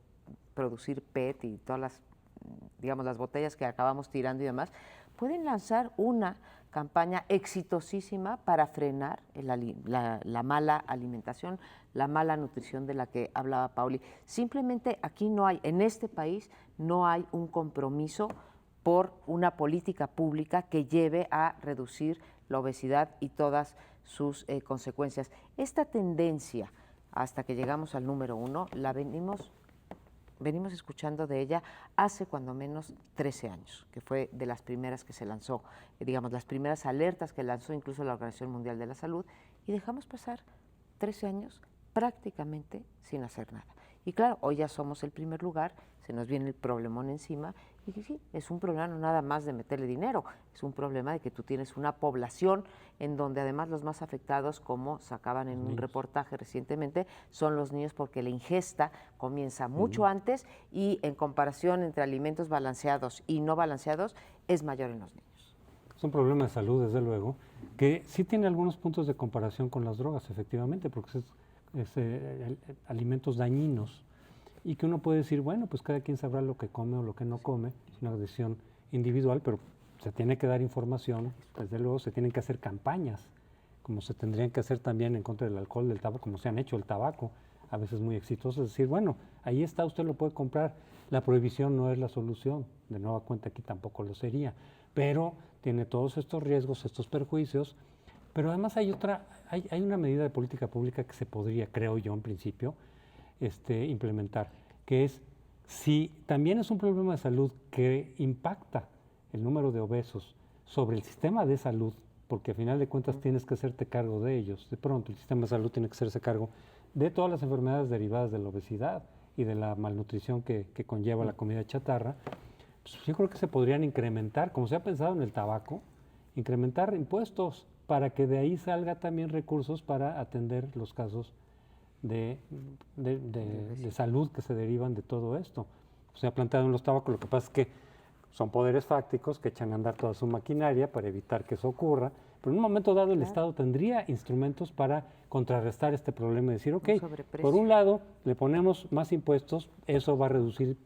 producir PET y todas las, digamos, las botellas que acabamos tirando y demás, pueden lanzar una campaña exitosísima para frenar la mala alimentación, la mala nutrición de la que hablaba Paoli. Simplemente aquí no hay, en este país, no hay un compromiso por una política pública que lleve a reducir la obesidad y todas sus consecuencias. Esta tendencia, hasta que llegamos al número 1, la venimos escuchando de ella hace cuando menos 13 años, que fue de las primeras que se lanzó, digamos, las primeras alertas que lanzó incluso la Organización Mundial de la Salud, y dejamos pasar 13 años prácticamente sin hacer nada. Y claro, hoy ya somos el primer lugar, se nos viene el problemón encima, y que sí, es un problema no nada más de meterle dinero, es un problema de que tú tienes una población en donde además los más afectados, como sacaban en un reportaje recientemente, son los niños, porque la ingesta comienza mucho antes y en comparación entre alimentos balanceados y no balanceados es mayor en los niños. Es un problema de salud, desde luego, que sí tiene algunos puntos de comparación con las drogas, efectivamente, porque es alimentos dañinos, y que uno puede decir, bueno, pues cada quien sabrá lo que come o lo que no come, es una decisión individual, pero se tiene que dar información, desde luego se tienen que hacer campañas, como se tendrían que hacer también en contra del alcohol, del tabaco, como se han hecho el tabaco, a veces muy exitosos, es decir, bueno, ahí está, usted lo puede comprar, la prohibición no es la solución, de nueva cuenta aquí tampoco lo sería, pero tiene todos estos riesgos, estos perjuicios, pero además hay una medida de política pública que se podría, creo yo en principio, implementar, que es, si también es un problema de salud que impacta el número de obesos sobre el sistema de salud, porque a final de cuentas tienes que hacerte cargo de ellos, de pronto el sistema de salud tiene que hacerse cargo de todas las enfermedades derivadas de la obesidad y de la malnutrición que conlleva la comida chatarra, pues yo creo que se podrían incrementar, como se ha pensado en el tabaco, incrementar impuestos para que de ahí salga también recursos para atender los casos de salud que se derivan de todo esto. Se ha planteado en los tabacos, lo que pasa es que son poderes fácticos que echan a andar toda su maquinaria para evitar que eso ocurra, pero en un momento dado el Estado tendría instrumentos para contrarrestar este problema y decir, ok, por un lado le ponemos más impuestos, eso va a reducir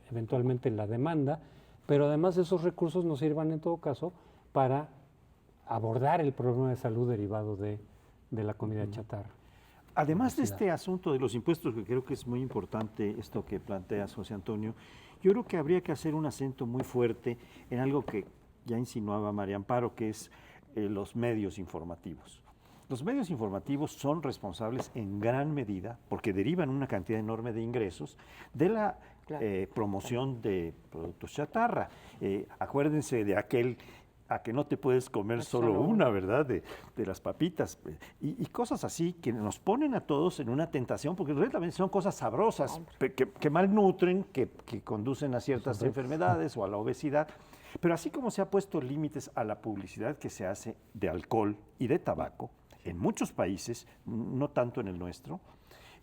eventualmente la demanda, pero además esos recursos nos sirvan en todo caso para abordar el problema de salud derivado de la comida chatarra. Además de este asunto de los impuestos, que creo que es muy importante esto que planteas, José Antonio, yo creo que habría que hacer un acento muy fuerte en algo que ya insinuaba María Amparo, que es los medios informativos. Los medios informativos son responsables en gran medida, porque derivan una cantidad enorme de ingresos, de la promoción de productos chatarra. Acuérdense de aquel a que no te puedes comer solo una, ¿verdad? De las papitas y cosas así que nos ponen a todos en una tentación, porque realmente son cosas sabrosas, que malnutren, que conducen a ciertas enfermedades o a la obesidad. Pero así como se ha puesto límites a la publicidad que se hace de alcohol y de tabaco, en muchos países, no tanto en el nuestro,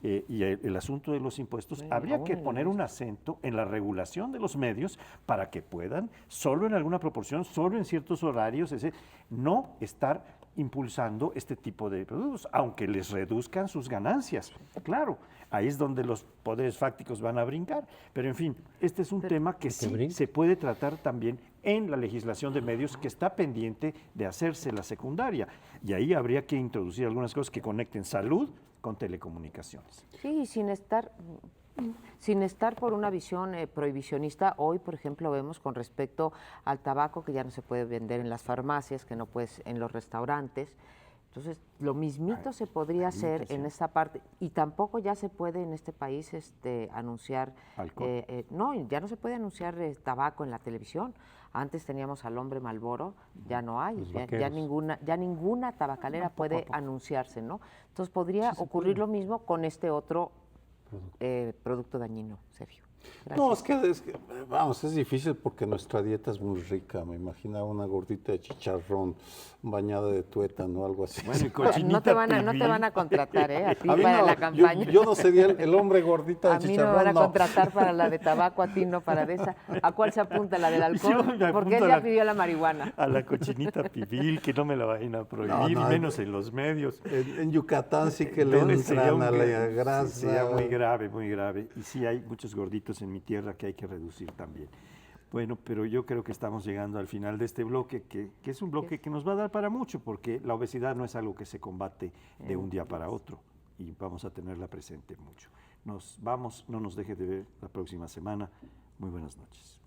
y el asunto de los impuestos, habría que poner un acento en la regulación de los medios para que puedan, solo en alguna proporción, solo en ciertos horarios, no estar impulsando este tipo de productos, aunque les reduzcan sus ganancias. Claro, ahí es donde los poderes fácticos van a brincar. Pero en fin, este es un tema que sí se puede tratar también en la legislación de medios, que está pendiente de hacerse la secundaria. Y ahí habría que introducir algunas cosas que conecten salud con telecomunicaciones. Sí, sin estar por una visión prohibicionista. Hoy, por ejemplo, vemos con respecto al tabaco que ya no se puede vender en las farmacias, que no puedes en los restaurantes. Entonces, lo mismito se podría hacer en esta parte, y tampoco ya se puede en este país anunciar no, ya no se puede anunciar tabaco en la televisión. Antes teníamos al hombre Marlboro, ya no hay, ya ninguna tabacalera puede anunciarse, ¿no? Entonces podría ocurrir lo mismo con este otro producto dañino, Sergio. Gracias. No, es que, vamos, es difícil porque nuestra dieta es muy rica. Me imaginaba una gordita de chicharrón bañada de tuétano o algo así. Bueno, y cochinita no te van a contratar, a ti para la campaña. Yo no sería el hombre gordita de chicharrón. A mí no me van a contratar para la de tabaco, a ti no para de esa. ¿A cuál se apunta? ¿La del alcohol? Porque él ya pidió la marihuana. A la cochinita pibil, que no me la vayan a prohibir, menos en los medios. En Yucatán sí que le entran a la grasa. Sería muy grave, muy grave. Y sí hay muchos gorditos en mi tierra que hay que reducir también. Bueno, pero yo creo que estamos llegando al final de este bloque, que es un bloque que nos va a dar para mucho, porque la obesidad no es algo que se combate de un día para otro, y vamos a tenerla presente mucho. Nos vamos, no nos deje de ver la próxima semana. Muy buenas noches.